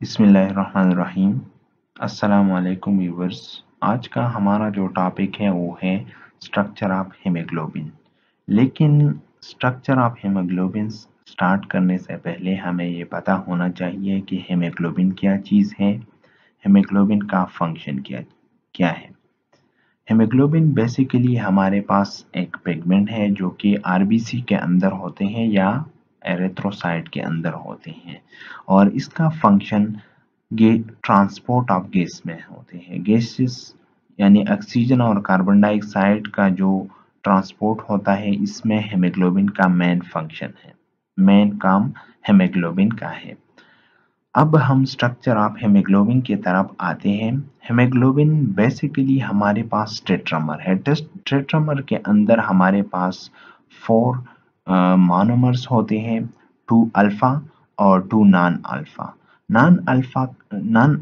बिस्मिल्लाहिर्रहमानिर्रहीम। अस्सलामुअलैकुम व्यूवर्स। आज का हमारा जो टॉपिक है वो है स्ट्रक्चर ऑफ हीमोग्लोबिन। लेकिन स्ट्रक्चर ऑफ हीमोग्लोबिन स्टार्ट करने से पहले हमें ये पता होना चाहिए कि हीमोग्लोबिन क्या चीज़ है, हीमोग्लोबिन का फंक्शन क्या क्या है। हीमोग्लोबिन बेसिकली हमारे पास एक पिगमेंट है जो कि आरबीसी के अंदर होते हैं या एरिथ्रोसाइट के अंदर होते हैं, और इसका फंक्शन ट्रांसपोर्ट ऑफ गैस में होते हैं। गैसेस यानी ऑक्सीजन और कार्बन डाइऑक्साइड का जो ट्रांसपोर्ट होता है, इसमें हीमोग्लोबिन का मेन फंक्शन है, मेन काम हीमोग्लोबिन का है। अब हम स्ट्रक्चर ऑफ हीमोग्लोबिन की तरफ आते हैं। हीमोग्लोबिन बेसिकली हमारे पास टेट्रामर है। टेट्रामर के अंदर हमारे पास 4 मोनोमर्स होते हैं, 2 अल्फा और 2 नॉन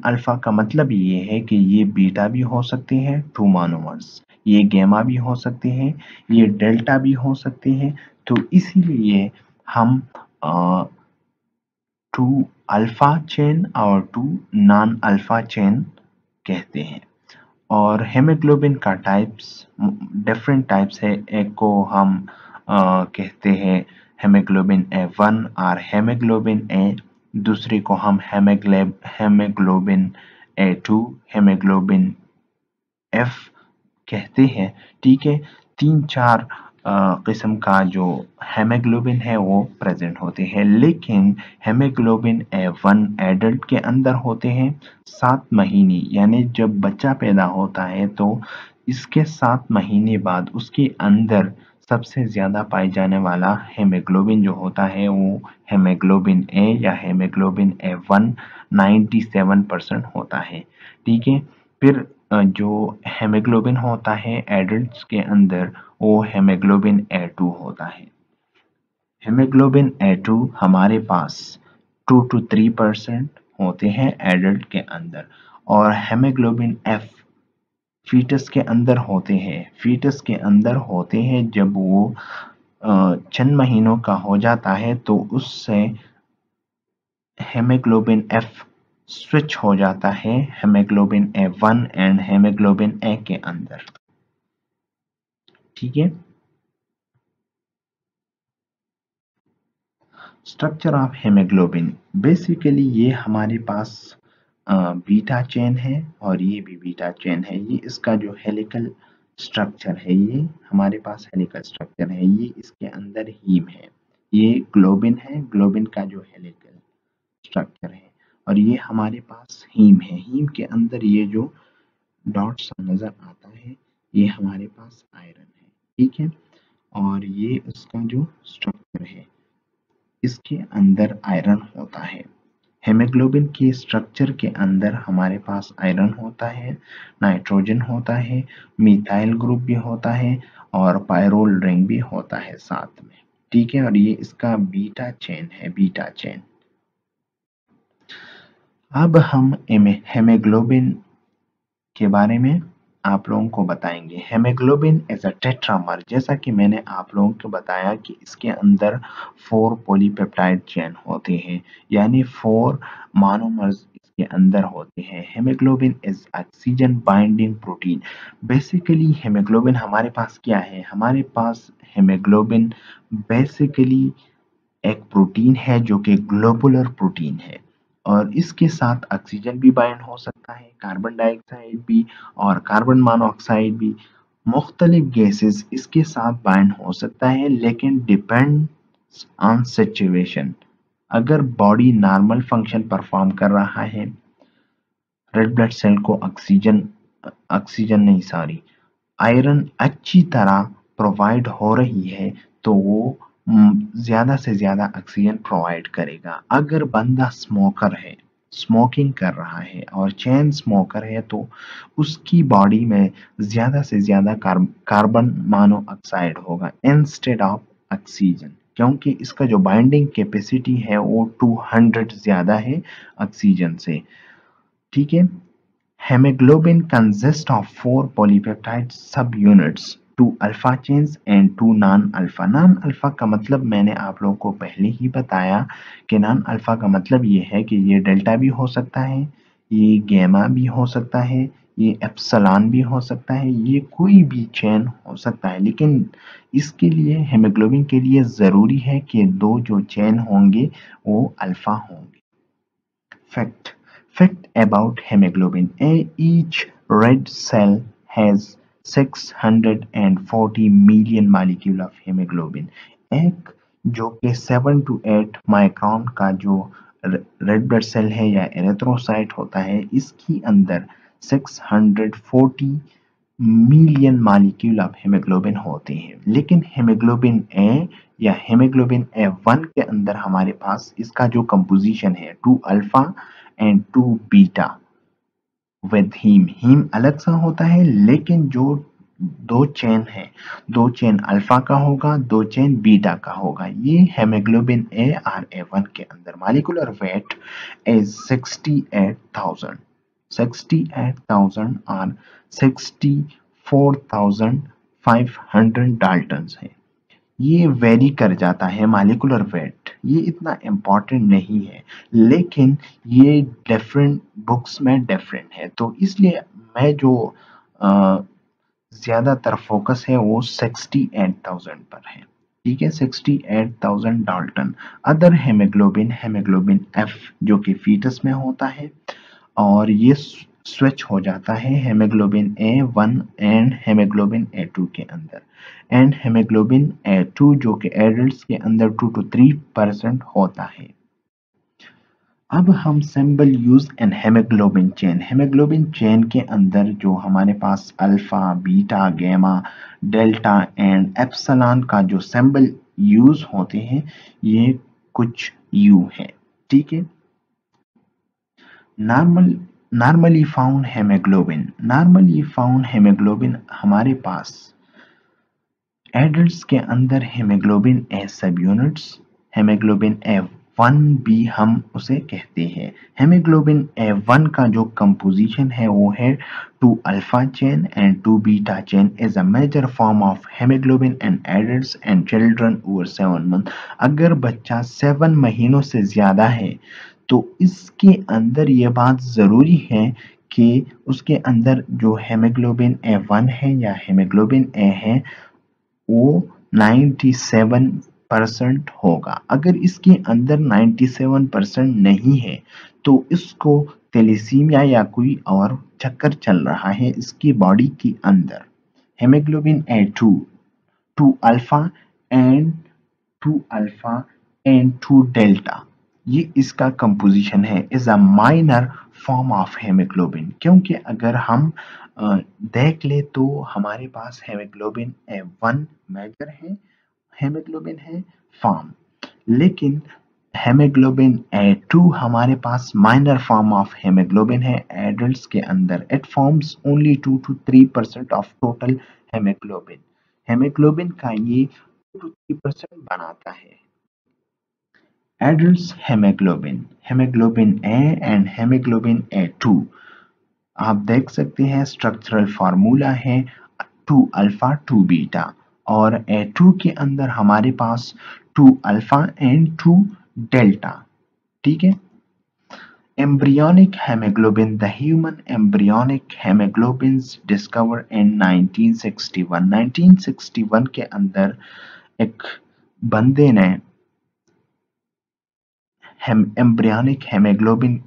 अल्फा का मतलब ये है कि ये बीटा भी हो सकते हैं 2 मोनोमर्स, ये गामा भी हो सकते हैं, ये डेल्टा भी हो सकते हैं। तो इसीलिए हम 2 अल्फा चेन और 2 नॉन अल्फा चेन कहते हैं। और हीमोग्लोबिन का टाइप्स डिफरेंट टाइप्स है। एक को हम कहते हैं हीमोग्लोबिन A1 और हीमोग्लोबिन A, दूसरे को हम हीमोग्लोबिन A2, हीमोग्लोबिन F कहते हैं। ठीक है, 3-4 किस्म का जो हेमोग्लोबिन है वो प्रेजेंट होते हैं। लेकिन हेमोग्लोबिन A1 एडल्ट के अंदर होते हैं 7 महीने, यानी जब बच्चा पैदा होता है तो इसके 7 महीने बाद उसके अंदर सबसे ज़्यादा पाए जाने वाला हेमोग्लोबिन जो होता है वो हेमोग्लोबिन A या हेमोग्लोबिन A1 97% होता है। ठीक है, फिर जो हेमोग्लोबिन होता है एडल्ट्स के अंदर वो हेमोग्लोबिन A2 होता है। हेमोग्लोबिन A2 हमारे पास 2 to 3% होते हैं एडल्ट के अंदर, और हेमोग्लोबिन F फीटस के अंदर होते हैं। फीटस के अंदर होते हैं जब वो 6 महीनों का हो जाता है तो उससे हेमोग्लोबिन F स्विच हो जाता है haemoglobin A1 and haemoglobin A के अंदर। ठीक है, स्ट्रक्चर ऑफ हेमोग्लोबिन बेसिकली ये हमारे पास बीटा चेन है और ये भी बीटा चेन है। ये इसका जो हेलिकल स्ट्रक्चर है, ये हमारे पास हेलिकल स्ट्रक्चर है, ये इसके अंदर हीम है, ये ग्लोबिन है, ग्लोबिन का जो हेलिकल स्ट्रक्चर है, और ये हमारे पास हीम है। हीम के अंदर ये जो डॉट्स नजर आता है ये हमारे पास आयरन है। ठीक है, और ये इसका जो स्ट्रक्चर है, इसके अंदर आयरन होता है। हेमोग्लोबिन के स्ट्रक्चर के अंदर हमारे पास आयरन होता है, नाइट्रोजन होता है, मिथाइल ग्रुप भी होता है और पायरोल रिंग भी होता है साथ में। ठीक है, और ये इसका बीटा चेन है, बीटा चेन। अब हम हेमोग्लोबिन के बारे में आप लोगों को बताएंगे। हेमोग्लोबिन एज अ टेट्रामर, जैसा कि मैंने आप लोगों को बताया कि इसके अंदर 4 पॉलीपेप्टाइड चेन होते हैं, यानी 4 मोनोमर्स इसके अंदर होते हैं। Haemoglobin is oxygen binding protein. Basically haemoglobin हमारे पास क्या है? हमारे पास हेमोग्लोबिन बेसिकली एक प्रोटीन है जो कि ग्लोबुलर प्रोटीन है, और इसके साथ ऑक्सीजन भी बाइंड हो सकता है, कार्बन डाइऑक्साइड भी और कार्बन मोनोऑक्साइड भी, मुख्तलिफ गैसेस इसके साथ बाइंड हो सकता है। लेकिन डिपेंड्स ऑन सिचुएशन। अगर बॉडी नॉर्मल फंक्शन परफॉर्म कर रहा है, रेड ब्लड सेल को ऑक्सीजन नहीं सॉरी आयरन अच्छी तरह प्रोवाइड हो रही है, तो वो ज्यादा से ज्यादा ऑक्सीजन प्रोवाइड करेगा। अगर बंदा स्मोकर है, स्मोकिंग कर रहा है और चेन स्मोकर है, तो उसकी बॉडी में ज्यादा से ज्यादा कार्बन मोनोऑक्साइड होगा इंस्टेड ऑफ ऑक्सीजन, क्योंकि इसका जो बाइंडिंग कैपेसिटी है वो 200 ज्यादा है ऑक्सीजन से। ठीक है, hemoglobin consists of 4 polypeptide subunits 2 alpha chains and 2 non alpha. Non alpha का मतलब मैंने आप लोगों को पहले ही बताया कि नॉन अल्फा का मतलब ये है कि ये डेल्टा भी हो सकता है, ये गैमा भी हो सकता है, ये एप्सिलॉन भी हो सकता है, ये कोई भी चेन हो सकता है, लेकिन इसके लिए हेमोग्लोबिन के लिए ज़रूरी है कि 2 जो चेन होंगे वो अल्फा होंगे। Fact about hemoglobin: each red cell has 640 million molecule of hemoglobin। एक जो कि 7 to 8 माइक्रोन का जो रेड ब्लड सेल है या एरिथ्रोसाइट होता है, इसकी अंदर 640 मिलियन मॉलिक्यूल ऑफ हेमोग्लोबिन होते हैं। लेकिन हेमोग्लोबिन ए या हेमोग्लोबिन ए1 के अंदर हमारे पास इसका जो कंपोजिशन है 2 alpha and 2 beta with heme अलग सा होता है, लेकिन जो दो चेन है, दो चेन अल्फा का होगा, दो चेन बीटा का होगा। ये हेमोग्लोबिन ए और ए1 के अंदर मॉलिक्यूलर वेट इज 68,000 और 64,500 डाल्टन्स है। ये वेरी कर जाता है मॉलिक्यूलर वेट, ये इतना इम्पोर्टेंट नहीं है, लेकिन ये डिफरेंट बुक्स में डिफरेंट है, तो इसलिए मैं जो ज़्यादातर फोकस है वो 68,000 पर है। ठीक है, 68,000 डाल्टन। अदर हेमोग्लोबिन एफ जो कि फीटस में होता है, और ये स्विच हो जाता है haemoglobin A1 and haemoglobin A2 के अंदर, एंड हेमोग्लोबिन ए2 जो कि एडल्ट्स के अंदर 2 to 3% होता है। अब हम symbol use in haemoglobin chain. Haemoglobin chain के अंदर जो हमारे पास alpha, beta, gamma, delta and epsilon का जो सिंबल यूज होते हैं, ये कुछ यू है। ठीक है, नॉर्मली फाउंड हेमोग्लोबिन हमारे पास एडल्ट्स के अंदर हेमोग्लोबिन ए सब यूनिट्स, हेमोग्लोबिन ए1 भी हम उसे कहते हैं। हेमोग्लोबिन ए1 का जो कंपोजिशन है वो है 2 alpha chain and 2 beta chain is a major form of haemoglobin in adults and children over 7 month. अगर बच्चा 7 महीनों से ज्यादा है तो इसके अंदर ये बात जरूरी है कि उसके अंदर जो हेमोग्लोबिन ए1 है या हेमोग्लोबिन ए है वो 97% होगा। अगर इसके अंदर 97% नहीं है तो इसको थैलेसीमिया या कोई और चक्कर चल रहा है इसकी बॉडी के अंदर। Haemoglobin A2 2 alpha and 2 delta, ये इसका कंपोजिशन है, is a minor form of haemoglobin. क्योंकि अगर हम देख ले तो हमारे पास हेमोग्लोबिन ए1 मेजर है, हेमोग्लोबिन है फॉर्म, लेकिन हेमोग्लोबिन ए2 हमारे पास माइनर फॉर्म ऑफ हेमोग्लोबिन है एडल्ट्स के अंदर। It forms only 2 to 3% of total haemoglobin. Haemoglobin का ये 2 to 3% बनाता है। Adults haemoglobin A and haemoglobin A2 आप देख सकते हैं, स्ट्रक्चरल फार्मूला है 2 अल्फा 2 बीटा, और ए2 के अंदर हमारे पास 2 अल्फा एंड 2 डेल्टा। ठीक है, embryonic hemoglobin, the human embryonic hemoglobins discovered in 1961। 1961 के अंदर एक बंदे ने एम्ब्रियोनिक हेमोग्लोबिन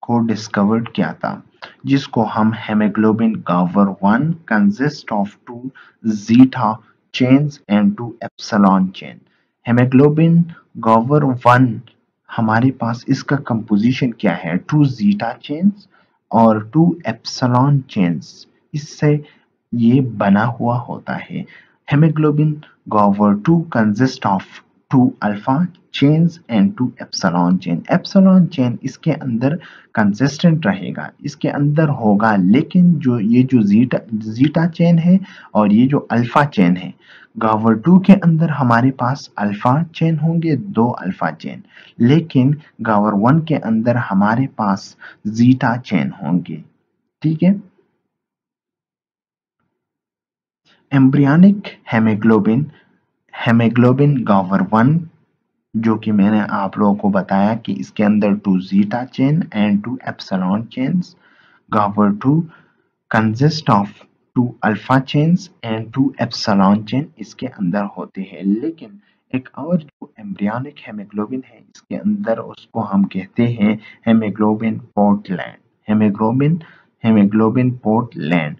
को डिस्कवर्ड किया था, जिसको हम haemoglobin Gower 1 consist of 2 zeta chains and 2 epsilon chain. Haemoglobin Gower 1 हमारे पास इसका कंपोजिशन क्या है, 2 जीटा चेन्स और 2 एप्सिलॉन चेन्स, इससे ये बना हुआ होता है। Haemoglobin Gower 2 consist of 2 alpha chains and 2 epsilon chain. Epsilon chain इसके अंदर कंसिस्टेंट रहेगा, इसके अंदर होगा, लेकिन जो जीटा चेन है और ये जो अल्फा चेन है, गावर 2 के अंदर हमारे पास अल्फा चेन होंगे, 2 अल्फा चेन, लेकिन गावर 1 के अंदर हमारे पास जीटा चेन होंगे। ठीक है, एम्ब्रियोनिक हेमोग्लोबिन, हेमोग्लोबिन गावर 1, जो कि मैंने आप लोगों को बताया कि इसके अंदर 2 zeta chain and 2 epsilon chains. Gower 2 consist of 2 alpha chains and 2 epsilon chain इसके अंदर होते हैं। लेकिन एक और जो एम्ब्रियोनिक हेमोग्लोबिन है इसके अंदर, उसको हम कहते हैं haemoglobin Portland. Haemoglobin haemoglobin Portland,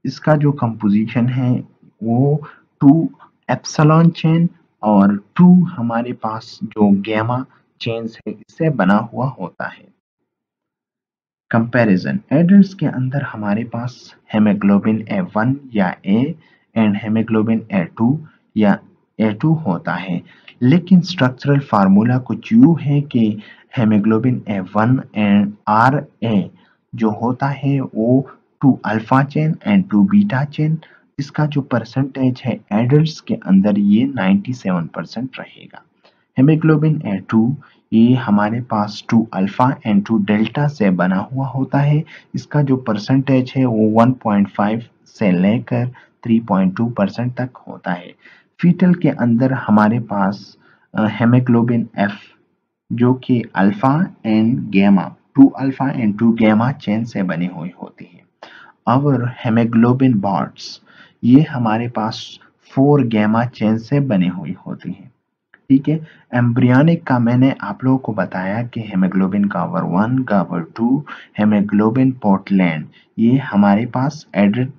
इसका जो कंपोजिशन है वो 2 एप्सिलॉन चेन और 2 हमारे पास जो गैमा चेन्स है इससे बना हुआ होता है। कंपैरिजन, एडल्ट्स के अंदर हमारे पास हेमोग्लोबिन A1 या A एंड हेमोग्लोबिन A2 या A2 होता है। लेकिन स्ट्रक्चरल फार्मूला कुछ यूं है कि हेमोग्लोबिन A1 एंड RA जो होता है वो 2 alpha chain and 2 beta chain. इसका जो परसेंटेज है एडल्ट्स के अंदर ये 97% रहेगा। हेमोग्लोबिन A2 ये हमारे पास 2 अल्फा एंड 2 डेल्टा से बना हुआ होता है। इसका जो परसेंटेज है वो 1.5 से लेकर 3.2% तक होता है। फीटल के अंदर हमारे पास हेमोग्लोबिन F जो कि alpha and gamma 2 alpha and 2 gamma chain से बनी हुई होती है। और हेमोग्लोबिन बॉन्ड्स ये हमारे पास 4 गैमा चेन से बनी हुई होती है। ठीक है, एम्ब्रियोनिक का मैंने आप लोगों को बताया कि हेमोग्लोबिन गावर 1, गावर 2, हेमोग्लोबिन पोर्टलैंड, ये हमारे पास एडल्ट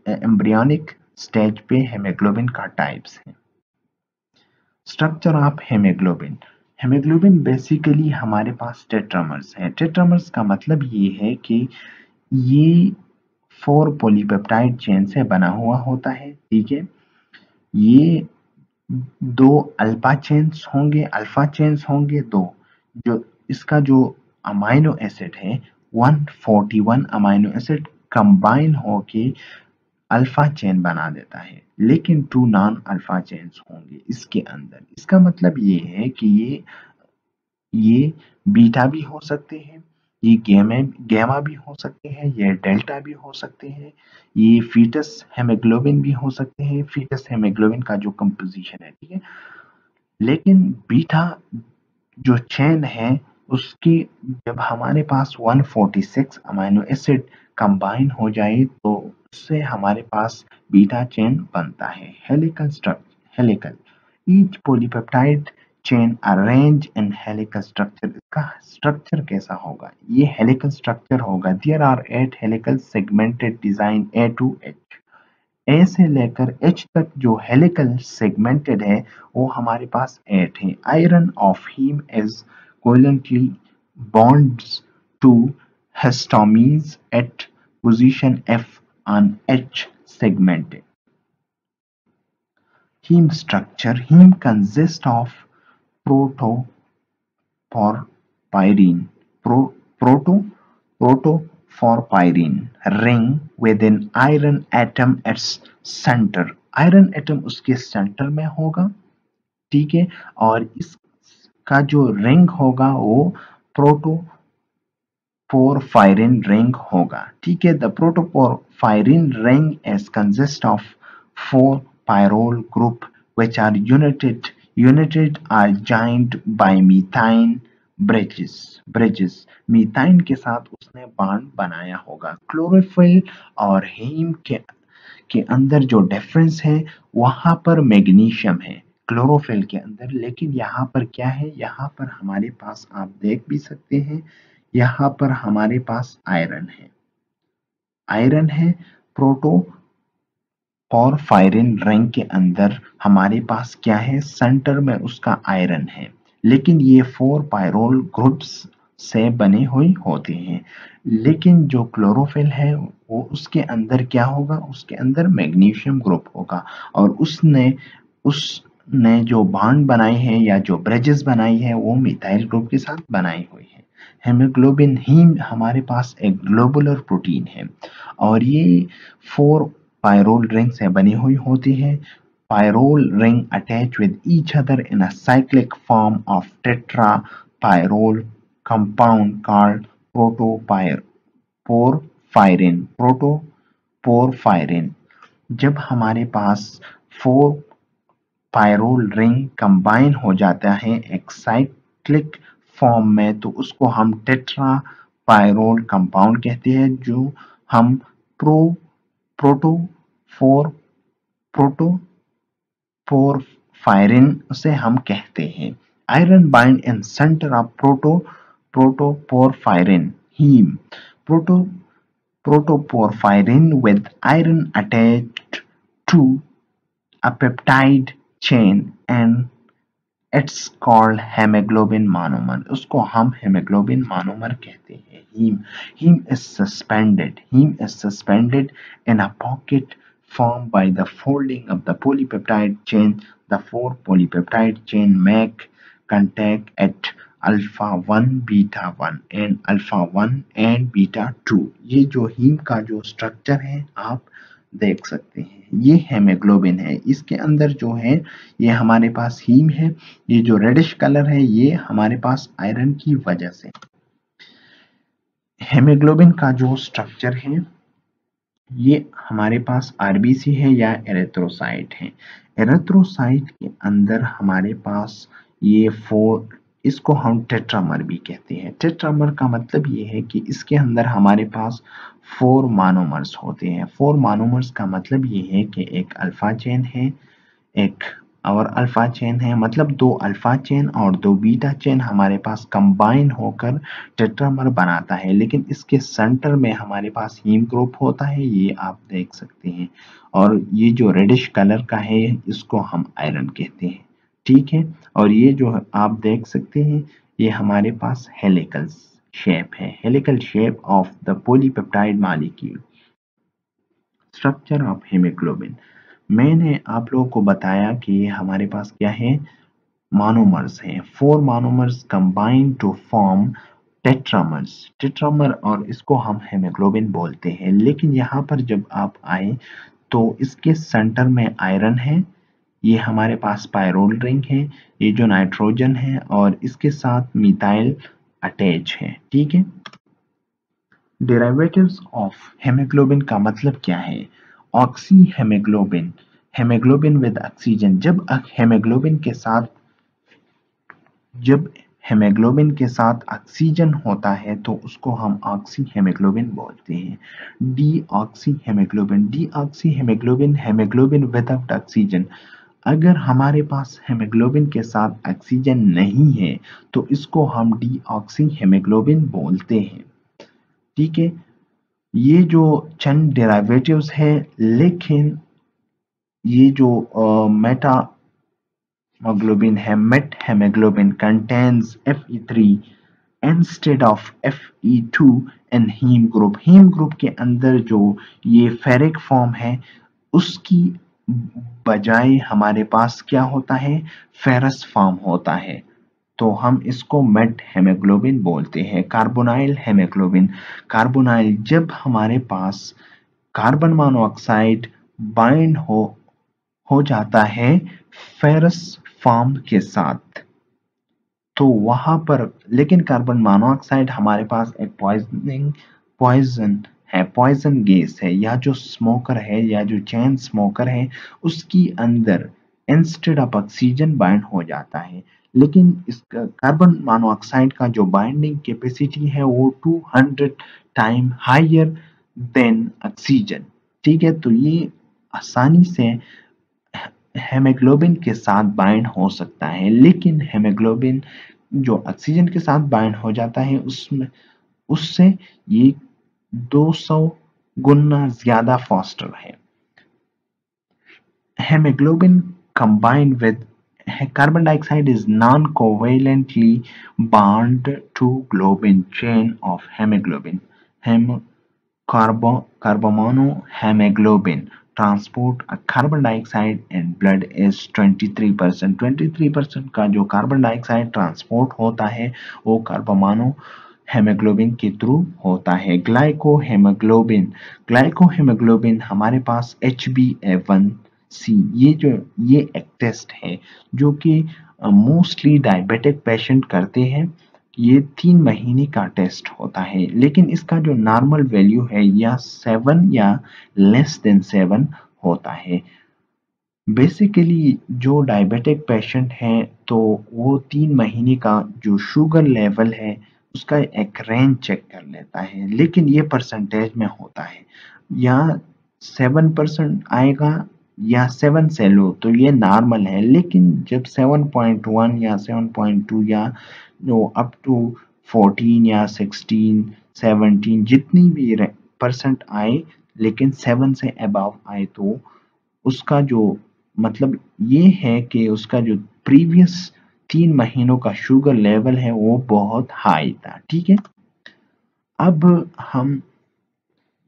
एम्ब्रियोनिक स्टेज पे हेमोग्लोबिन का टाइप्स है। Structure of haemoglobin, haemoglobin basically हमारे पास टेट्रामर्स है। टेट्रामर्स का मतलब ये है कि ये 4 पॉलीपेप्टाइड चेन से बना हुआ होता है। ठीक है, ये 2 अल्फा चेन्स होंगे 2, जो इसका जो अमाइनो एसिड है 141 अमाइनो एसिड कंबाइन होके अल्फा चेन बना देता है। लेकिन 2 नॉन अल्फा चेन्स होंगे इसके अंदर। इसका मतलब ये है कि ये बीटा भी हो सकते हैं, ये गैमा भी हो सकते हैं, ये डेल्टा भी हो सकते हैं, ये फीटस हेमोग्लोबिन भी हो सकते हैं। फीटस हेमोग्लोबिन का जो कंपोजिशन है, ठीक है, लेकिन बीटा जो चेन है उसकी जब हमारे पास 146 अमीनो एसिड कंबाइन हो जाए तो उससे हमारे पास बीटा चेन बनता है। Helical, each polypeptide chain arrange in helical structure. इसका स्ट्रक्चर कैसा होगा? ये हेलिकल स्ट्रक्चर होगा। There are 8 helical segmented design A to H। A से लेकर एच तक जो हेलिकल सेगमेंटेड है वो हमारे पास 8 है। Iron of heme is covalently bonds to histamines at position F on H segment. Heme structure, heme consists of protoporphyrin protoporphyrin ring with an iron atom at center। Iron atom उसके centre में होगा। ठीक है, और इसका जो ring होगा वो प्रोटोपोरफायरिन रिंग होगा। ठीक है, the protoporphyrin ring is consist of 4 pyrrole group which are united are joined by methane bridges। मीथाइन के साथ उसने बॉन्ड बनाया होगा। क्लोरोफिल और हीम के अंदर जो डिफरेंस है वहां पर मैग्नीशियम है क्लोरोफिल के अंदर, लेकिन यहाँ पर क्या है? यहाँ पर हमारे पास आप देख भी सकते हैं, यहाँ पर हमारे पास आयरन है। प्रोटोपोरफायरिन रिंग के अंदर हमारे पास क्या है? सेंटर में उसका आयरन है, लेकिन ये 4 पायरोल ग्रुप्स से बने हुए होते हैं। लेकिन जो क्लोरोफिल है वो उसके अंदर क्या होगा? उसके अंदर मैग्नीशियम ग्रुप होगा, और उसने जो बॉन्ड बनाई है या जो ब्रिजेस बनाई है वो मिथाइल ग्रुप के साथ बनाई हुई है। हेमोग्लोबिन हीम हमारे पास एक ग्लोबुलर प्रोटीन है और ये 4 पायरोल रिंग से बनी हुई होती है। Pyrrole ring attach with each other in a cyclic form of tetrapyrrole compound called protoporphyrin। जब हमारे पास 4 पायरोल रिंग कंबाइन हो जाता है एक साइक्लिक फॉर्म में, तो उसको हम टेट्रा पायरोल कंपाउंड कहते हैं, जो हम pro proto four protoporphyrin उसे हम कहते हैं। Iron bind in centre of protoporphyrin haem proto protoporphyrin with iron attached to a peptide chain and it's called hemoglobin monomer। उसको हम hemoglobin monomer कहते हैं। heme is suspended in a pocket formed by the folding of the polypeptide chain। The 4 polypeptide chain make contact at alpha 1 beta 1 and alpha 1 and beta 2। ये जो haem का जो structure है आप देख सकते हैं, ये हेमोग्लोबिन है। इसके अंदर जो है ये हमारे पास हीम है, ये जो रेडिश कलर है ये हमारे पास आयरन की वजह से। हेमोग्लोबिन का जो स्ट्रक्चर है ये हमारे पास आरबीसी है या एरिथ्रोसाइट है। एरिथ्रोसाइट के अंदर हमारे पास ये 4, इसको हम टेट्रामर भी कहते हैं। टेट्रामर का मतलब ये है कि इसके अंदर हमारे पास 4 मोनोमर्स होते हैं। 4 मोनोमर्स का मतलब ये है कि एक अल्फा चेन है, एक और अल्फा चेन है, मतलब 2 अल्फा चेन और 2 बीटा चेन हमारे पास कंबाइन होकर टेट्रामर बनाता है। लेकिन इसके सेंटर में हमारे पास हीम ग्रुप होता है, ये आप देख सकते हैं। और ये जो रेडिश कलर का है इसको हम आयरन कहते हैं, ठीक है। और ये जो आप देख सकते हैं ये हमारे पास हेलिकल शेप है, helical shape of the polypeptide molecule. Structure of haemoglobin, मैंने आप लोगों को बताया कि हमारे पास क्या है, मोनोमर्स हैं। 4 monomers combine to form tetramers, tetramer, और इसको हम हेमोग्लोबिन बोलते हैं। लेकिन यहाँ पर जब आप आए तो इसके सेंटर में आयरन है, ये हमारे पास पायरोल रिंग है, ये जो नाइट्रोजन है और इसके साथ मिथाइल अटैच है, ठीक है। डेरिवेटिव्स ऑफ हेमोग्लोबिन का मतलब क्या है? Oxy haemoglobin, haemoglobin with oxygen. जब हेमोग्लोबिन के साथ ऑक्सीजन होता है तो उसको हम ऑक्सी हेमोग्लोबिन बोलते हैं। D oxy haemoglobin, D oxy haemoglobin, haemoglobin without oxygen. अगर हमारे पास हेमोग्लोबिन के साथ ऑक्सीजन नहीं है तो इसको हम डी ऑक्सी हेमोग्लोबिन बोलते हैं, ठीक है। ये जो चंद डेरिवेटिव्स है, लेकिन ये जो मेटा hemoglobin है, met hemoglobin contains Fe3 instead of Fe2 in heme group। heme group के अंदर जो ये फेरिक फॉर्म है उसकी बजाय हमारे पास क्या होता है, फेरस फॉर्म होता है, तो हम इसको मेट हेमोग्लोबिन बोलते हैं। कार्बोनाइल हेमोग्लोबिन, कार्बोनाइल जब हमारे पास कार्बन मोनोऑक्साइड बाइंड हो जाता है फेरस फॉर्म के साथ, तो वहां पर, लेकिन कार्बन मोनोऑक्साइड हमारे पास एक पॉइजन है, पॉइजन गैस है, या जो स्मोकर है या जो चेन स्मोकर है उसकी अंदर इंस्टेड ऑफ ऑक्सीजन बाइंड हो जाता है। लेकिन इसका कार्बन मोनोऑक्साइड का जो बाइंडिंग कैपेसिटी है वो 200 टाइम हायर देन ऑक्सीजन, ठीक है। तो ये आसानी से हेमोग्लोबिन के साथ बाइंड हो सकता है, लेकिन हेमोग्लोबिन जो ऑक्सीजन के साथ बाइंड हो जाता है उससे ये 200 गुना ज्यादा फास्टर है। Haemoglobin combined with carbon dioxide is non-covalently bound to globin chain of hemoglobin। carbomonohemoglobin transport a carbon dioxide in blood is 23%। 23% का जो कार्बन डाइऑक्साइड ट्रांसपोर्ट होता है वो कार्बोमोनो हेमोग्लोबिन के थ्रू होता है। ग्लाइकोहेमोग्लोबिन हमारे पास HbA1c, ये एक टेस्ट है जो कि मोस्टली डायबिटिक पेशेंट करते हैं। ये 3 महीने का टेस्ट होता है, लेकिन इसका जो नॉर्मल वैल्यू है या 7 या लेस देन 7, होता है। बेसिकली जो डायबिटिक पेशेंट हैं तो वो 3 महीने का जो शुगर लेवल है उसका एक रेंज चेक कर लेता है, लेकिन ये परसेंटेज में होता है। यहाँ 7% आएगा या 7 से लो तो ये नॉर्मल है, लेकिन जब 7.1 या 7.2 या जो अप टू 14 या 16 17 जितनी भी परसेंट आए, लेकिन 7 से अबव आए तो उसका जो मतलब ये है कि उसका जो प्रीवियस 3 महीनों का शुगर लेवल है वो बहुत हाई था। ठीक है, अब हम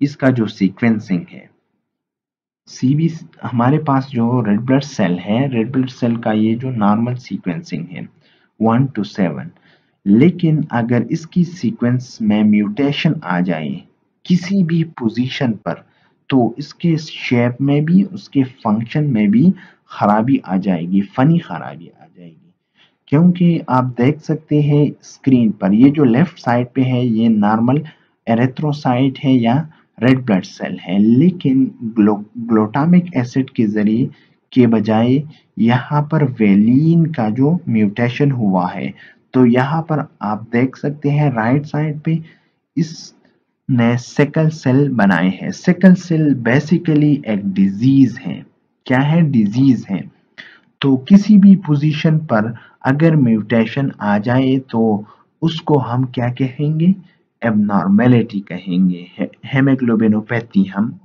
इसका जो सीक्वेंसिंग है, सीबी हमारे पास जो रेड ब्लड सेल है, रेड ब्लड सेल का ये जो नॉर्मल सीक्वेंसिंग है 1 to 7, लेकिन अगर इसकी सीक्वेंस में म्यूटेशन आ जाए किसी भी पोजीशन पर तो इसके शेप में भी उसके फंक्शन में भी खराबी आ जाएगी, फनी खराबी आ जाएगी। क्योंकि आप देख सकते हैं स्क्रीन पर ये जो लेफ्ट साइड पे है ये नॉर्मल एरिथ्रोसाइट है या रेड ब्लड सेल है, लेकिन ग्लूटामिक एसिड के जरिए के बजाय यहाँ पर वेलिन का जो म्यूटेशन हुआ है, तो यहाँ पर आप देख सकते हैं राइट साइड पे इसने सिकल सेल बनाए हैं। सिकल सेल बेसिकली एक डिजीज है। क्या है? डिजीज है। तो किसी भी पोजीशन पर अगर म्यूटेशन आ जाए तो उसको हम क्या कहेंगे? एबनॉर्मेलिटी कहेंगे, हेमोग्लोबिनोपैथी हम